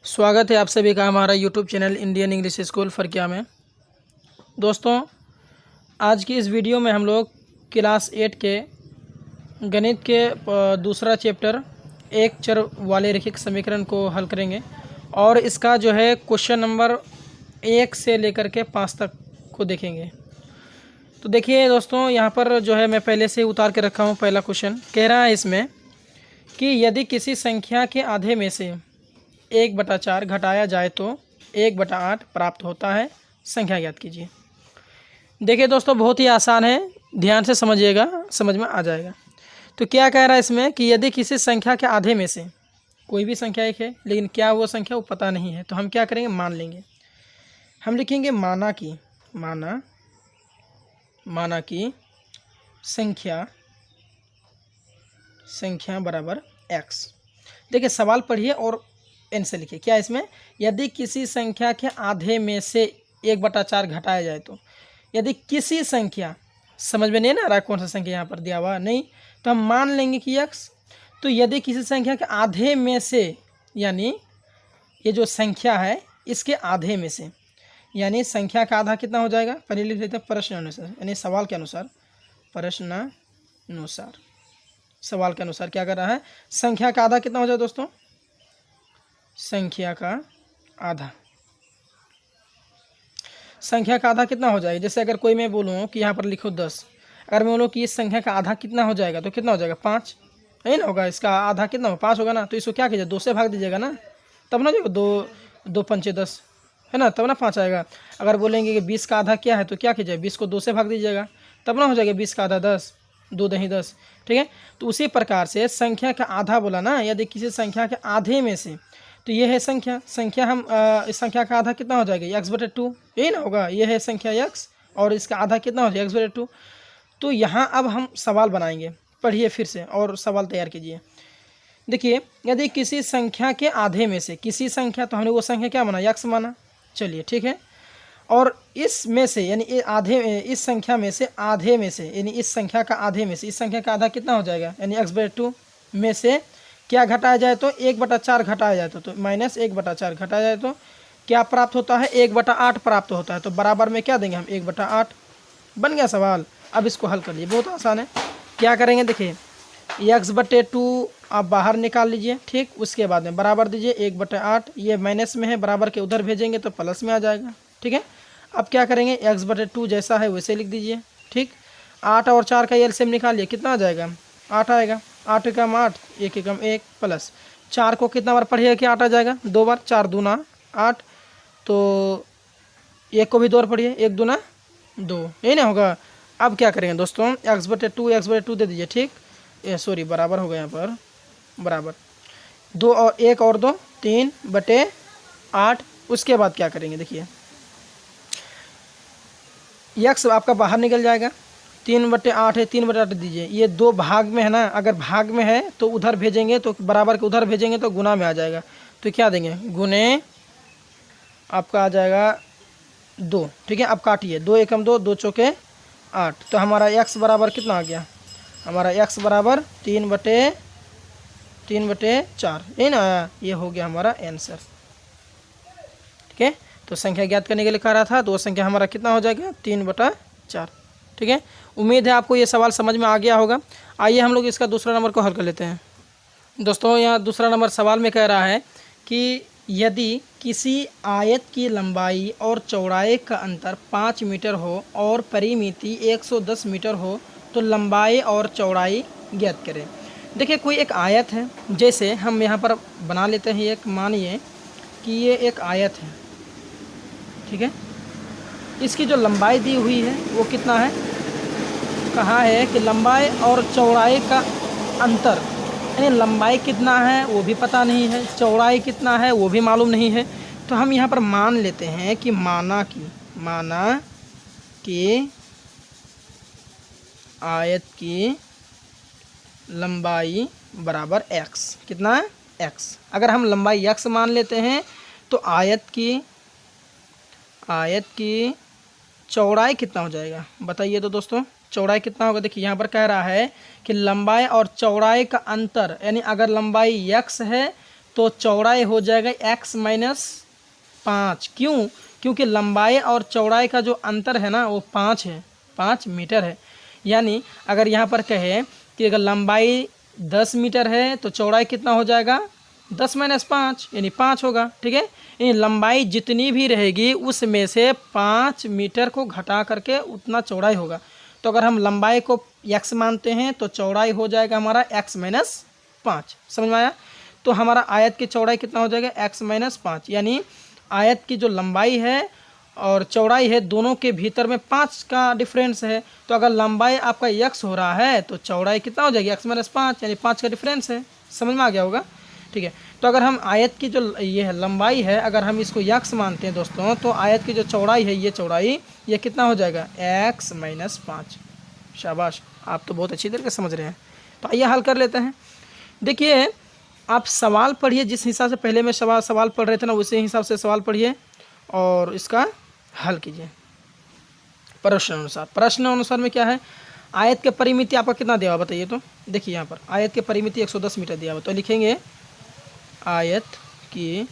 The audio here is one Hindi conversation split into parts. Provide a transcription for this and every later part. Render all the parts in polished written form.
स्वागत है आप सभी का हमारा YouTube channel Indian English school Farkiya में। दोस्तों, आज की इस वीडियो में हम लोग क्लास 8 के गणित के दूसरा चैप्टर एक चर वाले रैखिक समीकरण को हल करेंगे और इसका जो है क्वेश्चन नंबर 1 से लेकर के 5 तक को देखेंगे। तो देखिए दोस्तों, यहाँ पर जो है मैं पहले से उतार के रखा हूँ। पहला क्वेश्चन कह रहा है इसमें कि यदि किसी संख्या के आधे में से 1/4 घटाया जाए तो 1/8 प्राप्त होता है, संख्या ज्ञात कीजिए। देखिए दोस्तों, बहुत ही आसान है, ध्यान से समझिएगा, समझ में आ जाएगा। तो क्या कह रहा है इसमें कि यदि किसी संख्या के आधे में से कोई भी संख्या एक है, लेकिन क्या वो संख्या वो पता नहीं है, तो हम क्या करेंगे, मान लेंगे। हम लिखेंगे माना कि संख्या बराबर x। देखिए सवाल पढ़िए और एन से लिखिए। क्या इसमें, यदि किसी संख्या के आधे में से 1/4 घटाया जाए तो, यदि किसी संख्या, समझ में नहीं ना आ रहा कौन सा संख्या यहाँ पर दिया हुआ नहीं, तो हम मान लेंगे कि x। तो यदि किसी संख्या के आधे में से, यानी ये जो संख्या है इसके आधे में से, यानी संख्या का आधा कितना हो जाएगा, पहले लिख लेते हैं प्रश्न अनुसार, यानी सवाल के अनुसार, सवाल के अनुसार क्या कर रहा है, संख्या का आधा कितना हो जाए दोस्तों, संख्या का आधा कितना हो जाएगा। जैसे अगर कोई मैं बोलूँ कि यहाँ पर लिखो 10, अगर मैं बोलूँ कि इस संख्या का आधा कितना हो जाएगा, तो कितना हो जाएगा, 5 है ना, होगा। इसका आधा कितना हो, 5 होगा ना। तो इसको क्या कीजिए, 2 से भाग दीजिएगा ना, तब ना जो 2 पंचे 10 है ना, तब ना 5 आएगा। अगर बोलेंगे कि 20 का आधा क्या है, तो क्या कीजिए, 20 को 2 से भाग दीजिएगा, तब ना हो जाएगा 20 का आधा 10, 2 दही 10, ठीक है। तो उसी प्रकार से संख्या का आधा बोला ना, यदि किसी संख्या के आधे में से, तो ये है संख्या हम इस संख्या का आधा कितना हो जाएगा, x/2, यही ना होगा। ये है संख्या x और इसका आधा कितना हो जाएगा, x/2। तो यहाँ अब हम सवाल बनाएंगे, पढ़िए फिर से और सवाल तैयार कीजिए। देखिए, यदि किसी संख्या के आधे में से, किसी संख्या, तो हमने वो संख्या क्या माना, x माना, चलिए ठीक है। और इसमें से, यानी इस संख्या में से आधे में से, यानी इस संख्या का आधे में से, इस संख्या का आधा कितना हो जाएगा, यानी x/2 में से क्या घटाया जाए तो 1/4 घटाया जाए तो -1/4 घटाया जाए तो क्या प्राप्त होता है, 1/8 प्राप्त होता है। तो बराबर में क्या देंगे हम, 1/8। बन गया सवाल। अब इसको हल कर लीजिए, बहुत आसान है। क्या करेंगे, देखिए x/2 आप बाहर निकाल लीजिए, ठीक। उसके बाद में बराबर दीजिए 1/8, ये माइनस में है, बराबर के उधर भेजेंगे तो प्लस में आ जाएगा, ठीक है। अब क्या करेंगे, x/2 जैसा है वैसे लिख दीजिए, ठीक। 8 और 4 का एलसीएम निकालिए, कितना आ जाएगा, 8 आएगा। 8 एकम 8, 1 एकम 1 प्लस 4 को कितना बार पढ़िएगा कि 8 आ जाएगा, 2 बार, 4 दूना 8, तो 1 को भी 2 बार पढ़िए, 1 दूना 2, यही ना होगा। अब क्या करेंगे दोस्तों, x/2 दे दीजिए, ठीक। सॉरी, बराबर हो गया यहाँ पर, बराबर 2 और 1 और 2 3/8। उसके बाद क्या करेंगे, देखिए x आपका बाहर निकल जाएगा, 3/8 है, 3/8 दीजिए, ये 2 भाग में है ना, अगर भाग में है तो उधर भेजेंगे, तो बराबर के उधर भेजेंगे तो गुना में आ जाएगा। तो क्या देंगे, गुने आपका आ जाएगा 2, ठीक है। अब काटिए, 2 एकम 2, 2 चौके 8, तो हमारा x बराबर कितना आ गया, हमारा x बराबर 3/4, यही ना, ये हो गया हमारा आंसर, ठीक है। तो संख्या ज्ञात करने के लिए कह रहा था, तो वो संख्या हमारा कितना हो जाएगा, 3/4, ठीक है। उम्मीद है आपको ये सवाल समझ में आ गया होगा। आइए हम लोग इसका दूसरा नंबर को हल कर लेते हैं। दोस्तों, यहाँ दूसरा नंबर सवाल में कह रहा है कि यदि किसी आयत की लंबाई और चौड़ाई का अंतर 5 मीटर हो और परिमिति 110 मीटर हो तो लंबाई और चौड़ाई ज्ञात करें। देखिए, कोई एक आयत है, जैसे हम यहाँ पर बना लेते हैं एक, मानिए कि ये एक आयत है, ठीक है। इसकी जो लंबाई दी हुई है वो कितना है, कहा है कि लंबाई और चौड़ाई का अंतर, यानी लंबाई कितना है वो भी पता नहीं है, चौड़ाई कितना है वो भी मालूम नहीं है। तो हम यहाँ पर मान लेते हैं कि माना कि आयत की लंबाई बराबर x, कितना है, x। अगर हम लंबाई x मान लेते हैं तो आयत की चौड़ाई कितना हो जाएगा, बताइए तो दोस्तों, चौड़ाई कितना होगा। देखिए यहाँ पर कह रहा है कि लंबाई और चौड़ाई का अंतर, यानी अगर लंबाई x है तो चौड़ाई हो जाएगा x-5। क्यों? क्योंकि लंबाई और चौड़ाई का जो अंतर है ना वो 5 है, 5 मीटर है। यानी अगर यहाँ पर कहे कि अगर लंबाई 10 मीटर है तो चौड़ाई कितना हो जाएगा 10-5 यानी 5 होगा। ठीक है, यानी लंबाई जितनी भी रहेगी उसमें से 5 मीटर को घटा करके उतना चौड़ाई होगा। तो अगर हम लंबाई को x मानते हैं तो चौड़ाई हो जाएगा हमारा x-5। समझ में आया? तो हमारा आयत की चौड़ाई कितना हो जाएगा x-5। यानी आयत की जो लंबाई है और चौड़ाई है दोनों के भीतर में 5 का डिफरेंस है। तो अगर लंबाई आपका x हो रहा है तो चौड़ाई कितना हो जाएगी x-5 यानी 5 का डिफरेंस है। समझ में आ गया होगा? ठीक है, तो अगर हम आयत की जो ये है लंबाई है अगर हम इसको x मानते हैं दोस्तों तो आयत की जो चौड़ाई है ये चौड़ाई ये कितना हो जाएगा x-5। शाबाश, आप तो बहुत अच्छी तरीके से समझ रहे हैं। तो आइए हल कर लेते हैं। देखिए आप सवाल पढ़िए, जिस हिसाब से पहले में सवाल पढ़ रहे थे ना उसी हिसाब से सवाल पढ़िए और इसका हल कीजिए प्रश्न अनुसार। प्रश्न अनुसार में क्या है, आयत के परिमिति आपका कितना दिया हुआ बताइए। तो देखिए यहाँ पर आयत के परिमिति 110 मीटर दिया हुआ, तो लिखेंगे आयत की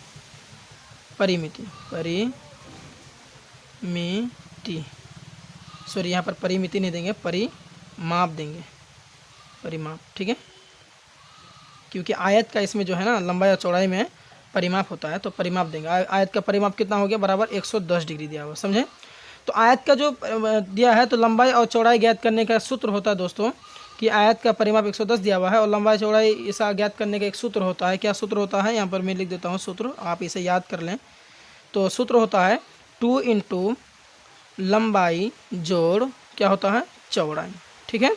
परिमिति सॉरी यहाँ पर परिमिति नहीं देंगे, परिमाप देंगे, परिमाप। ठीक है, क्योंकि आयत का इसमें जो है ना लंबाई और चौड़ाई में परिमाप होता है तो परिमाप देंगे। आयत का परिमाप कितना हो गया बराबर 110 डिग्री दिया हुआ। समझे? तो आयत का जो दिया है तो लंबाई और चौड़ाई ज्ञात करने का सूत्र होता है दोस्तों कि आयत का परिमाप 110 दिया हुआ है और लंबाई चौड़ाई इसे ज्ञात करने का एक सूत्र होता है। क्या सूत्र होता है? यहाँ पर मैं लिख देता हूँ सूत्र, आप इसे याद कर लें। तो सूत्र होता है 2 × लंबाई जोड़ क्या होता है चौड़ाई। ठीक है,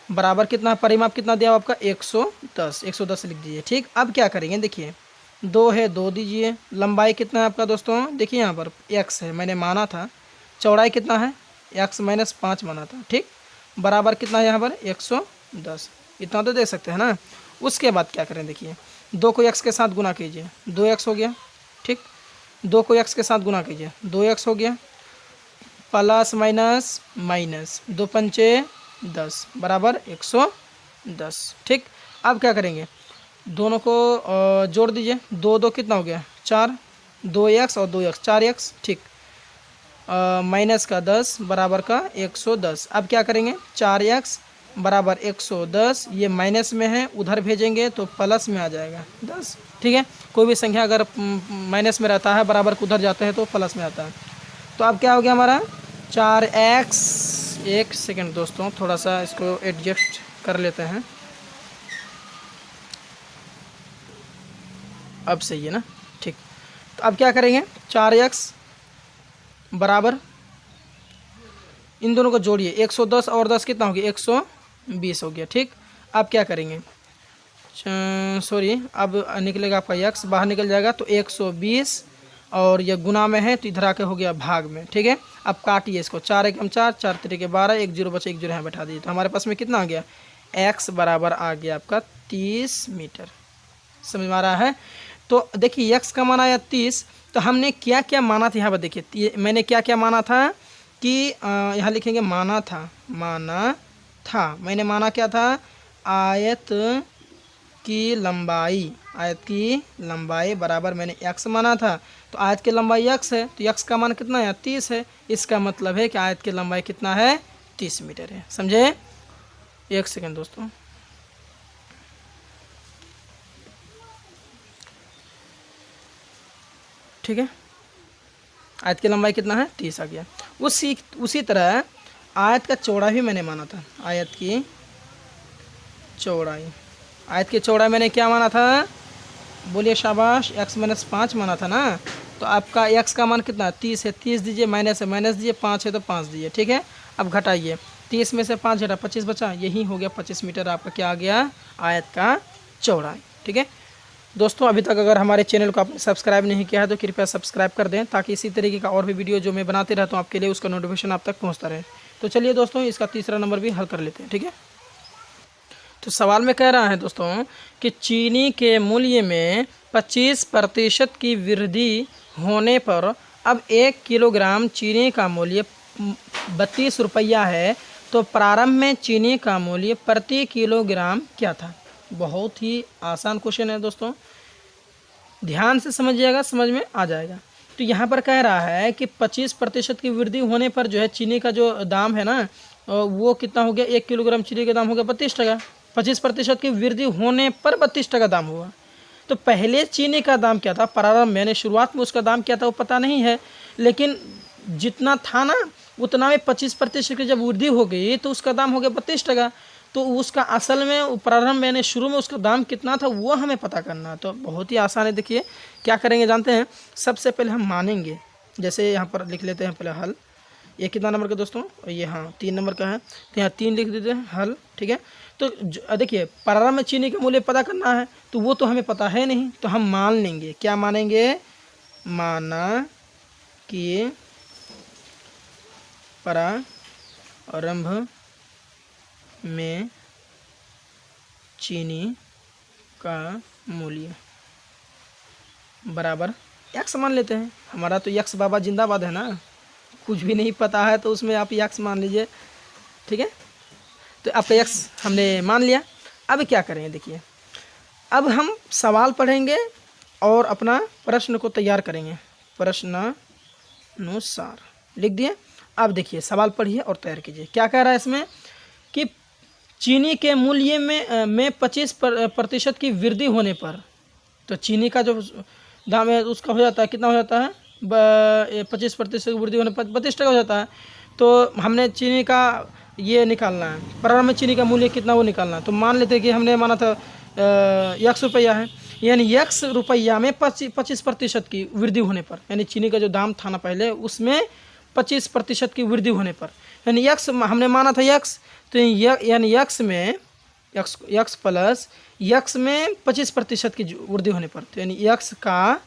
बराबर कितना परिमाप कितना दिया आपका 110 लिख दीजिए। ठीक, अब क्या करेंगे देखिए 2 है 2 दीजिए, लंबाई कितना है आपका दोस्तों देखिए यहाँ पर x है मैंने माना था, चौड़ाई कितना है x-5 माना था। ठीक, बराबर कितना है यहाँ पर 110, इतना तो दे सकते हैं ना। उसके बाद क्या करें देखिए 2 को x के साथ गुना कीजिए 2x हो गया। ठीक, 2 को x के साथ गुना कीजिए 2x हो गया, प्लस माइनस माइनस 2 पंचे 10 बराबर 110। ठीक, अब क्या करेंगे दोनों को जोड़ दीजिए, 2 2 कितना हो गया 4, 2x और 2x 4x। ठीक, माइनस का 10 बराबर का 110। अब क्या करेंगे 4x बराबर 110, ये माइनस में है उधर भेजेंगे तो प्लस में आ जाएगा 10। ठीक है, कोई भी संख्या अगर माइनस में रहता है बराबर को उधर जाते हैं तो प्लस में आता है। तो अब क्या हो गया हमारा 4x, एक सेकंड दोस्तों थोड़ा सा इसको एडजस्ट कर लेते हैं, अब सही है ना। ठीक, तो अब क्या करेंगे 4x बराबर इन दोनों को जोड़िए 110 और 10 कितना हो गया 120 हो गया। ठीक, अब क्या करेंगे सॉरी अब निकलेगा आपका x बाहर निकल जाएगा तो 120 और ये गुना में है तो इधर आके हो गया भाग में। ठीक है, अब काटिए इसको 4 1 4 4 3 12 1 0 बचे 1 0 यहाँ बैठा दीजिए तो हमारे पास में कितना आ गया x बराबर आ गया आपका 30 मीटर। समझ में आ रहा है? तो देखिए x का मान आया 30, तो हमने क्या क्या माना था यहाँ पर देखिए मैंने क्या क्या माना था कि यहाँ लिखेंगे माना था मैंने माना क्या था आयत की लंबाई बराबर मैंने x माना था। तो आयत की लंबाई x है तो x का मान कितना है 30 है, इसका मतलब है कि आयत की लंबाई कितना है 30 मीटर है। समझे? एक सेकंड दोस्तों, ठीक है, आयत की लंबाई कितना है 30 आ गया। उसी तरह आयत का चौड़ा भी मैंने माना था, आयत की चौड़ाई मैंने क्या माना था बोलिए शाबाश x-5 माना था ना। तो आपका x का मान कितना 30 है, 30 दीजिए, माइनस है माइनस दीजिए, 5 है तो 5 दीजिए। ठीक है, अब घटाइए 30 में से 5 घटा 25 बचा, यही हो गया 25 मीटर आपका क्या आ गया आयत का चौड़ाई। ठीक है दोस्तों, अभी तक अगर हमारे चैनल को आपने सब्सक्राइब नहीं किया है तो कृपया सब्सक्राइब कर दें ताकि इसी तरीके का और भी वीडियो जो मैं बनाते रहता हूँ आपके लिए उसका नोटिफिकेशन आप तक पहुँचता रहे। तो चलिए दोस्तों इसका तीसरा नंबर भी हल कर लेते हैं। ठीक है, तो सवाल में कह रहा है दोस्तों कि चीनी के मूल्य में 25% की वृद्धि होने पर अब 1 किलोग्राम चीनी का मूल्य 32 रुपया है, तो प्रारंभ में चीनी का मूल्य प्रति किलोग्राम क्या था। बहुत ही आसान क्वेश्चन है दोस्तों, ध्यान से समझिएगा, समझ में आ जाएगा। तो यहाँ पर कह रहा है कि 25% की वृद्धि होने पर जो है चीनी का जो दाम है ना वो कितना हो गया, 1 किलोग्राम चीनी का दाम हो गया 32 टका। 25% की वृद्धि होने पर 32 टका दाम हुआ। तो पहले चीनी का दाम क्या था प्रारंभ में, यानी शुरुआत में उसका दाम क्या था वो पता नहीं है, लेकिन जितना था ना उतना में 25% की जब वृद्धि हो गई तो उसका दाम हो गया 32 टका। तो उसका असल में प्रारंभ में यानी शुरू में उसका दाम कितना था वो हमें पता करना है। तो बहुत ही आसान है। देखिए क्या करेंगे जानते हैं, सबसे पहले हम मानेंगे, जैसे यहाँ पर लिख लेते हैं पहले हल। ये कितना नंबर का दोस्तों, ये हाँ 3 नंबर का है, तो यहाँ 3 लिख देते हैं हल, ठीक है। तो देखिए प्रारंभ में चीनी का मूल्य पता करना है, तो वो तो हमें पता है नहीं, तो हम मान लेंगे। क्या मानेंगे, माना कि प्रारंभ में चीनी का मूल्य बराबर यक्स मान लेते हैं। हमारा तो यक्स बाबा जिंदाबाद है ना, कुछ भी नहीं पता है तो उसमें आप यक्स मान लीजिए, ठीक है। तो आपका यक्स हमने मान लिया। अब क्या करेंगे, देखिए अब हम सवाल पढ़ेंगे और अपना प्रश्न को तैयार करेंगे। प्रश्नानुसार लिख दिए। अब देखिए सवाल पढ़िए और तैयार कीजिए। क्या कह रहा है इसमें कि चीनी के मूल्य में 25% की वृद्धि होने पर, तो चीनी का जो दाम है उसका हो जाता है, कितना हो जाता है, 25% की वृद्धि होने पर 32 टका हो जाता है। तो हमने चीनी का ये निकालना है, प्रारंभ में चीनी का मूल्य कितना वो निकालना है। तो मान लेते हैं कि हमने माना था यक्स रुपया है, यानी यक्स रुपया में 25% की वृद्धि होने पर, यानी चीनी का जो दाम था ना पहले उसमें 25% की वृद्धि होने पर, यानी यक्स हमने माना था यक्स, तो यानी यक्स में यक्स प्लस यक्स में 25% की वृद्धि होने पर, तो यानी यक्स का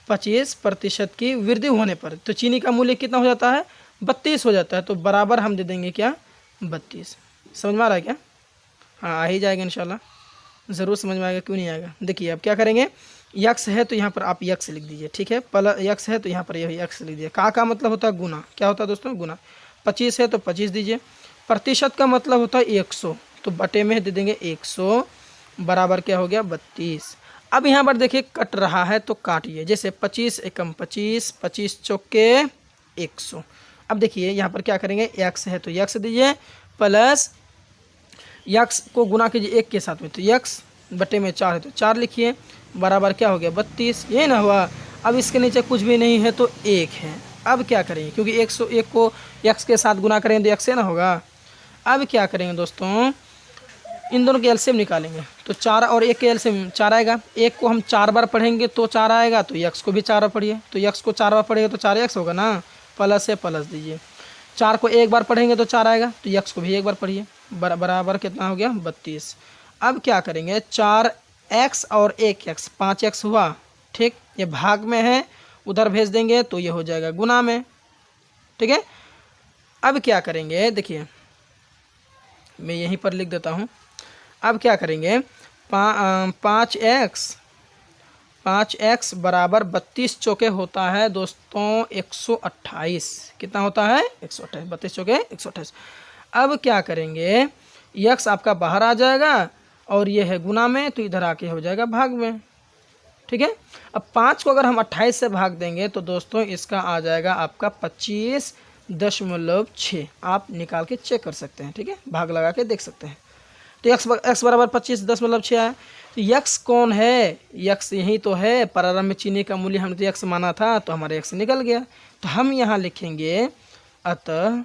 25% की वृद्धि होने पर तो चीनी का मूल्य कितना हो जाता है, 32 हो जाता है। तो बराबर हम दे देंगे क्या, 32। समझ में आ रहा है क्या, हाँ आ ही जाएगा इंशाल्लाह, ज़रूर समझ में आएगा, क्यों नहीं आएगा। देखिए अब क्या करेंगे, यक्स है तो यहाँ पर आप यक्स लिख दीजिए, ठीक है। प्लस यक्स है तो यहाँ पर यही यक्स लिख दीजिए। का मतलब होता है गुना, क्या होता है दोस्तों, गुना। 25 है तो 25 दीजिए। प्रतिशत का मतलब होता है 100, तो बटे में दे देंगे 100 बराबर क्या हो गया, 32। अब यहाँ पर देखिए कट रहा है तो काटिए, जैसे 25 एकम 25, 25 चौके 100। अब देखिए यहाँ पर क्या करेंगे, यक्स है तो यक्स दीजिए, प्लस यक्स को गुना कीजिए 1 के साथ में, तो यक्स बटे में 4 है तो 4 लिखिए, बराबर क्या हो गया, 32। ये ना हुआ। अब इसके नीचे कुछ भी नहीं है तो 1 है। अब क्या करेंगे, क्योंकि 101 को यक्स के साथ गुना करेंगे तो यक्स से ना होगा। अब क्या करेंगे दोस्तों, इन दोनों के एलसीएम निकालेंगे, तो 4 और 1 के एलसीएम 4 आएगा। 1 को हम 4 बार पढ़ेंगे तो 4 आएगा, तो यक्स को भी 4 बार पढ़िए, तो यक्स को 4 बार पढ़ेगा तो 4 यक्स होगा ना, प्लस है प्लस दीजिए। 4 को 1 बार पढ़ेंगे तो 4 आएगा, तो यक्स को भी 1 बार पढ़िए, बराबर कितना हो गया, 32। अब क्या करेंगे, 4x और 1x 5x हुआ, ठीक। ये भाग में है, उधर भेज देंगे तो ये हो जाएगा गुना में, ठीक है। अब क्या करेंगे, देखिए मैं यहीं पर लिख देता हूँ। अब क्या करेंगे, 5x बराबर 32 चौके होता है दोस्तों 128। कितना होता है, 128, 32 चौके 128। अब क्या करेंगे, यक्स आपका बाहर आ जाएगा और ये है गुना में, तो इधर आके हो जाएगा भाग में, ठीक है। अब 5 को अगर हम 28 से भाग देंगे तो दोस्तों इसका आ जाएगा आपका 25.6। आप निकाल के चेक कर सकते हैं, ठीक है, भाग लगा के देख सकते हैं। तो x बराबर 25.6 आया। तो यक्स कौन है, यक्स यही तो है, प्रारंभ में चीनी का मूल्य हमने तो यक्स माना था, तो हमारा यक्स निकल गया। तो हम यहाँ लिखेंगे अतः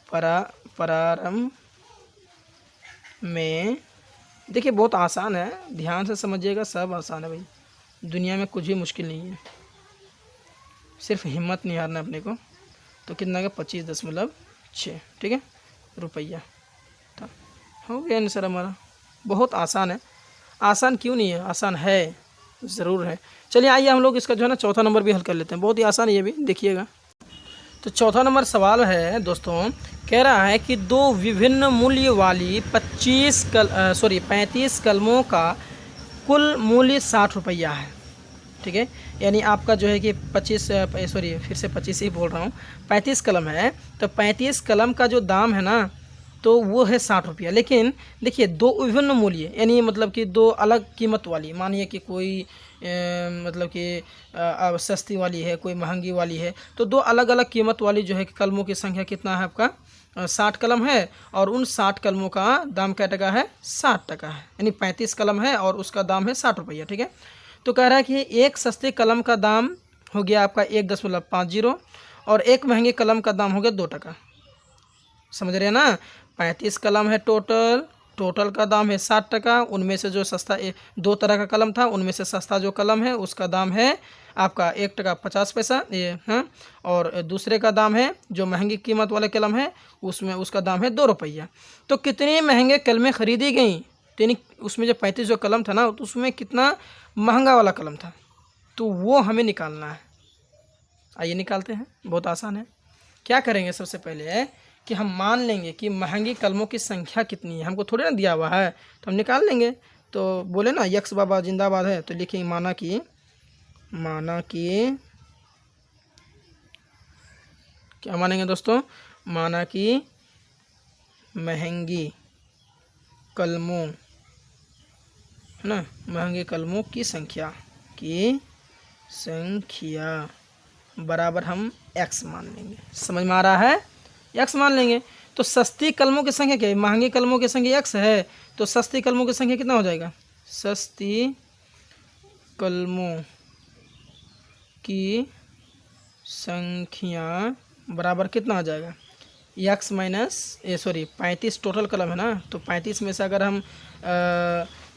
प्रारंभ में, देखिए बहुत आसान है, ध्यान से समझिएगा, सब आसान है भाई, दुनिया में कुछ भी मुश्किल नहीं है, सिर्फ हिम्मत नहीं हारना अपने को। तो कितना का 25.6, ठीक है, रुपया था, हो गया ना सर हमारा। बहुत आसान है, आसान क्यों नहीं है, आसान है, ज़रूर है। चलिए आइए हम लोग इसका जो है ना चौथा नंबर भी हल कर लेते हैं, बहुत ही आसान है ये भी, देखिएगा। तो चौथा नंबर सवाल है दोस्तों, कह रहा है कि 2 विभिन्न मूल्य वाली 35 कलमों का कुल मूल्य 60 रुपया है, ठीक है। यानी आपका जो है कि 35 ही बोल रहा हूँ, 35 कलम है, तो 35 कलम का जो दाम है ना तो वो है 60 रुपया। लेकिन देखिए दो विभिन्न मूल्य, यानी मतलब कि दो अलग कीमत वाली, मानिए कि कोई मतलब कि सस्ती वाली है, कोई महंगी वाली है, तो दो अलग अलग कीमत वाली जो है कलमों की संख्या कितना है आपका 60 कलम है, और उन 60 कलमों का दाम क्या टका है 60 टका है, यानी 35 कलम है और उसका दाम है 60 रुपया। ठीक है, तो कह रहा है कि एक सस्ते कलम का दाम हो गया आपका 1.50 और एक महंगे कलम का दाम हो गया 2 टका। समझ रहे हैं ना, 35 कलम है टोटल का दाम है 60 टका। उनमें से जो सस्ता 2 तरह का कलम था, उनमें से सस्ता जो कलम है उसका दाम है आपका 1 टका 50 पैसा ये हाँ, और दूसरे का दाम है जो महंगी कीमत वाले कलम है उसमें उसका दाम है 2 रुपया। तो कितने महंगे कलमें खरीदी गई, यानी उसमें जो 35 जो कलम था ना, तो उसमें कितना महंगा वाला कलम था, तो वो हमें निकालना है। आइए निकालते हैं, बहुत आसान है। क्या करेंगे, सबसे पहले कि हम मान लेंगे कि महंगी कलमों की संख्या कितनी है, हमको थोड़ी ना दिया हुआ है, तो हम निकाल लेंगे। तो बोले ना यक्स बाबा जिंदाबाद है, तो लिखेंगे माना कि क्या मानेंगे दोस्तों, माना कि महंगी कलमों है ना, महंगे कलमों की संख्या बराबर हम x मान लेंगे। समझ में आ रहा है, x मान लेंगे। तो सस्ती कलमों की संख्या क्या है, महंगी कलमों की संख्या x है, तो सस्ती कलमों की संख्या कितना हो जाएगा, सस्ती कलमों की संख्या बराबर कितना आ जाएगा x माइनस 35 टोटल कलम है ना, तो 35 में से अगर हम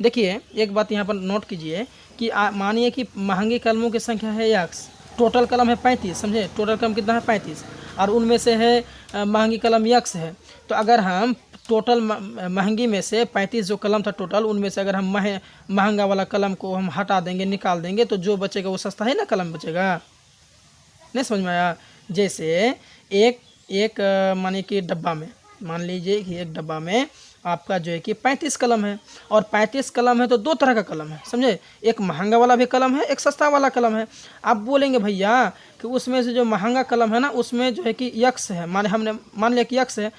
देखिए एक बात यहाँ पर नोट कीजिए कि मानिए कि महंगी कलमों की संख्या है x, टोटल कलम है 35, समझे, टोटल कलम कितना है 35, और उनमें से है महंगी कलम x है। तो अगर हम टोटल महंगी में से 35 जो कलम था टोटल, उनमें से अगर हम महंगा वाला कलम को हम हटा देंगे, निकाल देंगे, तो जो बचेगा वो सस्ता है ना कलम बचेगा। नहीं समझ में आया, जैसे एक मानिए कि डब्बा में, मान लीजिए कि एक डब्बा में आपका जो है कि 35 कलम है, और 35 कलम है तो 2 तरह का कलम है, समझे, एक महंगा वाला भी कलम है, एक सस्ता वाला कलम है। आप बोलेंगे भैया कि उसमें से जो महंगा कलम है ना, उसमें जो है कि यक्स है, हमने मान लिया कि यक्स है,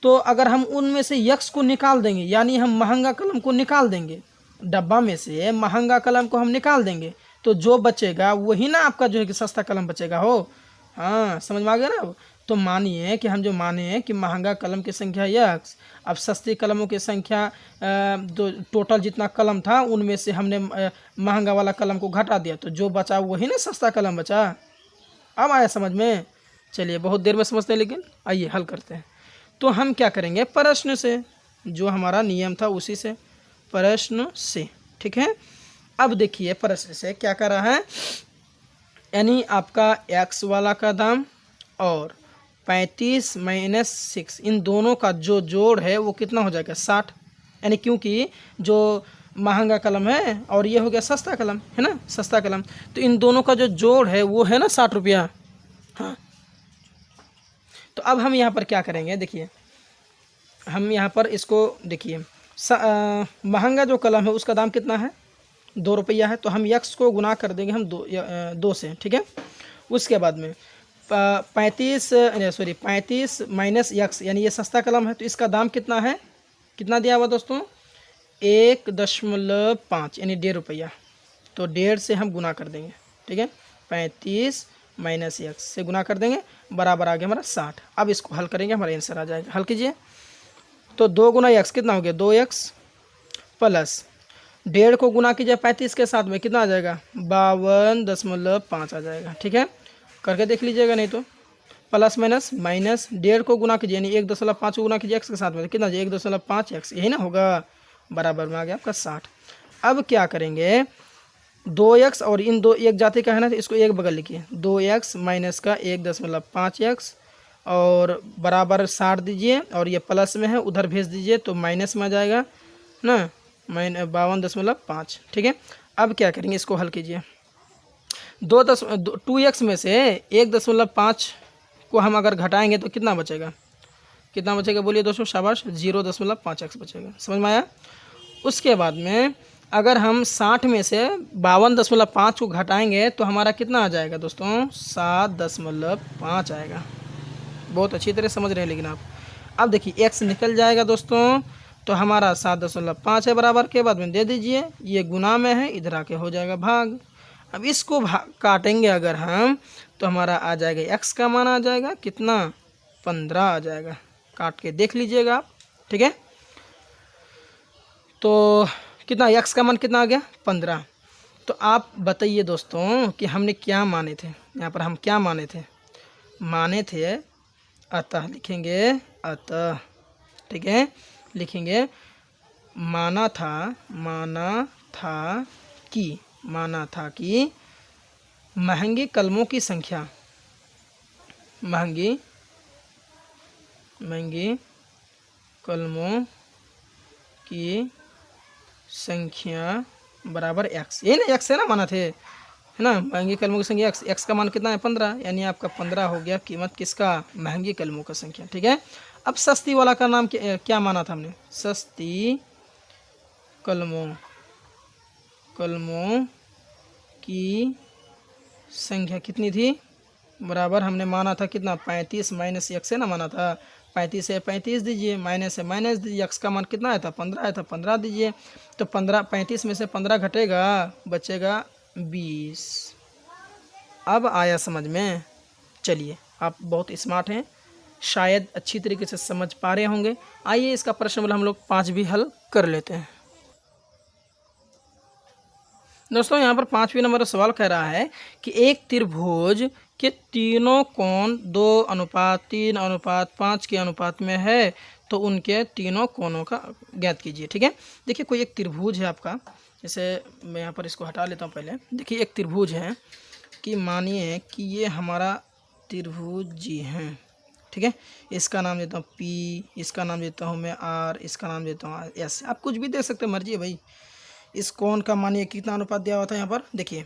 तो अगर हम उनमें से यक्स को निकाल देंगे, यानी हम महंगा कलम को निकाल देंगे, डब्बा में से महंगा कलम को हम निकाल देंगे, तो जो बचेगा वही ना आपका जो है कि सस्ता कलम बचेगा हो। हाँ समझ में आ गया ना। तो मानिए कि हम जो माने कि महंगा कलम की संख्या यक्स, अब सस्ती कलमों की संख्या जो टोटल जितना कलम था उनमें से हमने महंगा वाला कलम को घटा दिया, तो जो बचा वही ना सस्ता कलम बचा। अब आया समझ में, चलिए बहुत देर में समझते हैं, लेकिन आइए हल करते हैं। तो हम क्या करेंगे, प्रश्न से, जो हमारा नियम था उसी से, प्रश्न से, ठीक है। अब देखिए प्रश्न से क्या कर रहा है, यानी आपका x वाला का दाम और 35 माइनस 6 इन दोनों का जो जोड़ है वो कितना हो जाएगा 60, यानी क्योंकि जो महंगा कलम है और ये हो गया सस्ता कलम है ना, सस्ता कलम, तो इन दोनों का जो जोड़ है वो है ना 60 रुपया। हाँ, तो अब हम यहाँ पर क्या करेंगे, देखिए हम यहाँ पर इसको देखिए महंगा जो कलम है उसका दाम कितना है 2 रुपया है, तो हम यक्स को गुना कर देंगे हम 2 से, ठीक है। उसके बाद में 35 माइनस यक्स, यानी ये सस्ता कलम है, तो इसका दाम कितना है, कितना दिया हुआ दोस्तों 1.5 यानी 1.5 रुपया, तो 1.5 से हम गुना कर देंगे, ठीक है। 35 माइनस यक्स से गुना कर देंगे, बराबर आ गया हमारा 60। अब इसको हल करेंगे, हमारा आंसर आ जाएगा। हल कीजिए, तो 2 गुना यक्स कितना हो गया 2x प्लस 1.5 को गुना कीजिए 35 के साथ में, कितना आ जाएगा 52.5 आ जाएगा, ठीक है। करके देख लीजिएगा, नहीं तो प्लस माइनस 1.5 को गुना कीजिए, यानी 1.5 को गुना कीजिए x के साथ में, कितना 1.5 x, यही ना होगा, बराबर में आ गया आपका 60। अब क्या करेंगे, 2x और इन दो एक जाति का है ना, तो इसको एक बगल लिखिए, 2x माइनस का 1.5 x और बराबर 60 दीजिए, और ये प्लस में है उधर भेज दीजिए तो माइनस में आ जाएगा ना, 52.5, ठीक है। अब क्या करेंगे, इसको हल कीजिए, 2x में से 1.5 को हम अगर घटाएंगे तो कितना बचेगा, कितना बचेगा बोलिए दोस्तों, शाबाश, 0.5x बचेगा। समझ में आया। उसके बाद में अगर हम 60 में से 52.5 को घटाएंगे तो हमारा कितना आ जाएगा दोस्तों 7.5 आएगा। बहुत अच्छी तरह समझ रहे हैं लेकिन आप। अब देखिए x निकल जाएगा दोस्तों, तो हमारा 7.5 है बराबर के बाद में दे दीजिए, ये गुना में है, इधर आके हो जाएगा भाग। अब इसको काटेंगे अगर हम, तो हमारा आ जाएगा x का मान आ जाएगा कितना, 15 आ जाएगा। काट के देख लीजिएगा आप, ठीक है। तो कितना x का मान कितना आ गया, 15। तो आप बताइए दोस्तों कि हमने क्या माने थे, यहाँ पर हम क्या माने थे, माने थे अतः, लिखेंगे अतः, ठीक है, लिखेंगे माना था कि महंगे कलमों की संख्या, महंगी कलमों की संख्या बराबर x, ये ना x है ना माना थे, है ना, महंगी कलमों की संख्या x का मान कितना है 15, यानी आपका 15 हो गया कीमत किसका, महंगी कलमों का संख्या, ठीक है। अब सस्ती वाला का नाम क्या माना था हमने, सस्ती कलमों की संख्या कितनी थी, बराबर हमने माना था कितना, 35 माइनस x है ना माना था, 35 है 35 दीजिए, माइनस है माइनस दीजिए, x का मान कितना आया था 15 आया था, 15 दीजिए। तो 35 में से 15 घटेगा, बचेगा 20। अब आया समझ में। चलिए, आप बहुत स्मार्ट हैं, शायद अच्छी तरीके से समझ पा रहे होंगे। आइए इसका प्रश्न हम लोग 5 भी हल कर लेते हैं। दोस्तों यहाँ पर 5वें नंबर का सवाल कह रहा है कि एक त्रिभुज के तीनों कोण 2:3:5 के अनुपात में है, तो उनके तीनों कोणों का ज्ञात कीजिए, ठीक है। देखिए कोई एक त्रिभुज है आपका, जैसे मैं यहाँ पर इसको हटा लेता हूँ पहले। देखिए एक त्रिभुज है कि मानिए कि ये हमारा त्रिभुज जी हैं, ठीक है। इसका नाम देता हूँ P, इसका नाम देता हूँ मैं R, इसका नाम देता हूँ S। आप कुछ भी दे सकते हैं, मर्जी है भाई। इस कोण का मानिए कितना अनुपात दिया हुआ था यहाँ पर, देखिए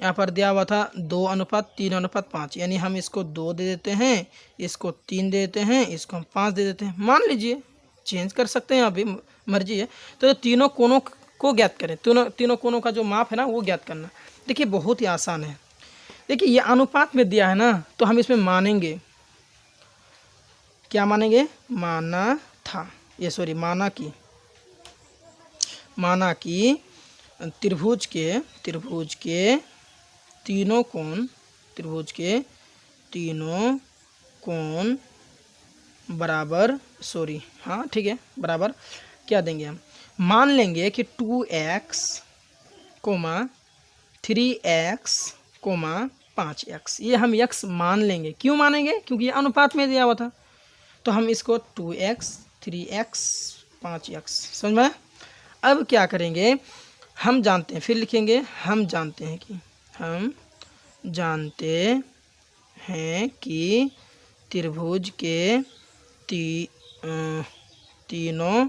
यहाँ पर दिया हुआ था 2:3:5, यानी हम इसको 2 दे देते हैं, इसको 3 दे देते हैं, इसको हम 5 दे देते हैं, मान लीजिए, चेंज कर सकते हैं, यहाँ भी मर्जी है। तो तीनों कोणों को ज्ञात करें, तीनों कोणों का जो माप है ना वो ज्ञात करना। देखिए बहुत ही आसान है। देखिए ये अनुपात में दिया है ना, तो हम इसमें मानेंगे, क्या मानेंगे, माना कि त्रिभुज के तीनों कोण बराबर, हाँ ठीक है, बराबर क्या देंगे हम, मान लेंगे कि 2x, 3x, 5x, ये हम x मान लेंगे। क्यों मानेंगे, क्योंकि ये अनुपात में दिया हुआ था। तो हम इसको 2x, 3x, 5x, समझ में। अब क्या करेंगे, हम जानते हैं, फिर लिखेंगे, हम जानते हैं कि त्रिभुज के तीनों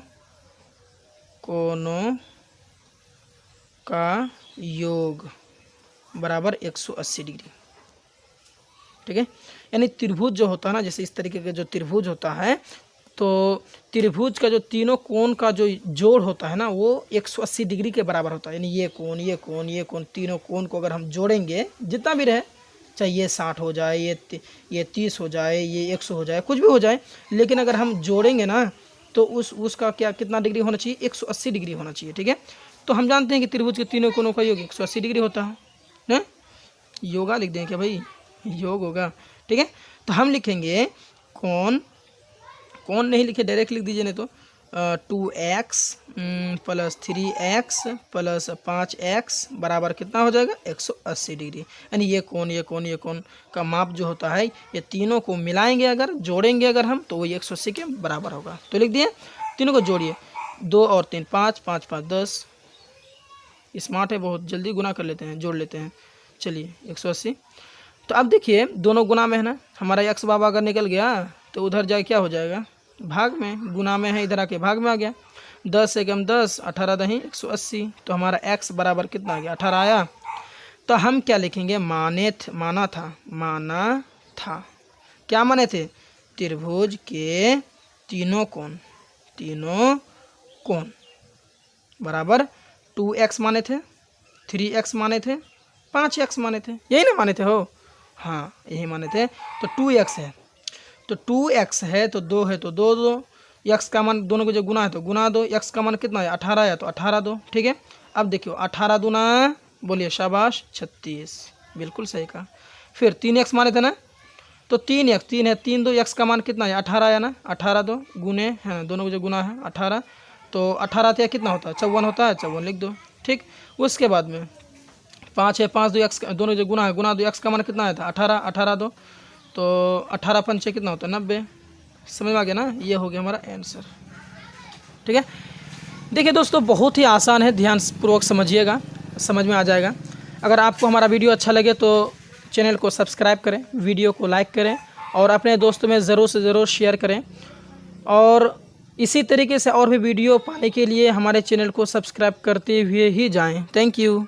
कोणों का योग बराबर 180 डिग्री, ठीक है। यानी त्रिभुज जो होता है ना, जैसे इस तरीके का जो त्रिभुज होता है, तो त्रिभुज का जो तीनों कोण का जो जोड़ होता है ना, वो 180 डिग्री के बराबर होता है। यानी ये कोण, तीनों कोण को अगर हम जोड़ेंगे, जितना भी रहे, चाहे ये 60 हो जाए, ये 30 हो जाए, ये 100 हो जाए, कुछ भी हो जाए, लेकिन अगर हम जोड़ेंगे ना, तो उसका कितना डिग्री होना चाहिए, 180 डिग्री होना चाहिए, ठीक है। तो हम जानते हैं कि त्रिभुज के तीनों कोणों का योग 180 डिग्री होता है ना। योगा लिख दें क्या भाई, योग होगा, ठीक है। तो हम लिखेंगे कोण नहीं लिखे, डायरेक्ट लिख दीजिए, नहीं तो 2x + 3x + 5x बराबर कितना हो जाएगा, 180 डिग्री। यानी ये कोण का माप जो होता है, ये तीनों को मिलाएंगे, अगर जोड़ेंगे अगर हम, तो वो 180 के बराबर होगा। तो लिख दिए, तीनों को जोड़िए, 2 और 3 5, 5 5 10। स्मार्ट है, बहुत जल्दी गुना कर लेते हैं, जोड़ लेते हैं। चलिए 180। तो अब देखिए दोनों गुना में है ना, हमारा x बाबा अगर निकल गया तो उधर जाए क्या हो जाएगा, भाग में, गुना में है, इधर आके भाग में आ गया। 10 एकम 10, 18 दही 180। तो हमारा x बराबर कितना आ गया, 18 आया। तो हम क्या लिखेंगे, माना था, क्या माने थे, त्रिभुज के तीनों कोण बराबर 2x माने थे, 3x माने थे, 5x माने थे, यही ना माने थे हो, हाँ यही माने थे। तो 2x है, तो 2x है तो 2 है तो 2 दो, x का मान दोनों को जो गुना है तो गुना दो, x का मान कितना है 18 है तो 18 दो। ठीक है, अब देखियो 18 दूना बोलिए शाबाश 36, बिल्कुल सही कहा। फिर 3x माने थे ना, तो 3x 3 है 3 दो, x का मान कितना है 18 है ना, 18 दो गुने हैं दोनों को जो गुना है 18, तो 18 थे कितना होता है 54 होता है, 54 लिख दो। ठीक, उसके बाद में 5 है 5 दो x दोनों जो गुना है गुना दो, x का मान कितना आया था 18, 18 दो तो 18 पंचे कितना होता है 90। समझ में आ गया ना, ये हो गया हमारा आंसर। ठीक है, देखिए दोस्तों बहुत ही आसान है, ध्यानपूर्वक समझिएगा, समझ में आ जाएगा। अगर आपको हमारा वीडियो अच्छा लगे तो चैनल को सब्सक्राइब करें, वीडियो को लाइक करें और अपने दोस्तों में ज़रूर से ज़रूर शेयर करें। और इसी तरीके से और भी वीडियो पाने के लिए हमारे चैनल को सब्सक्राइब करते हुए ही जाएं। Thank you.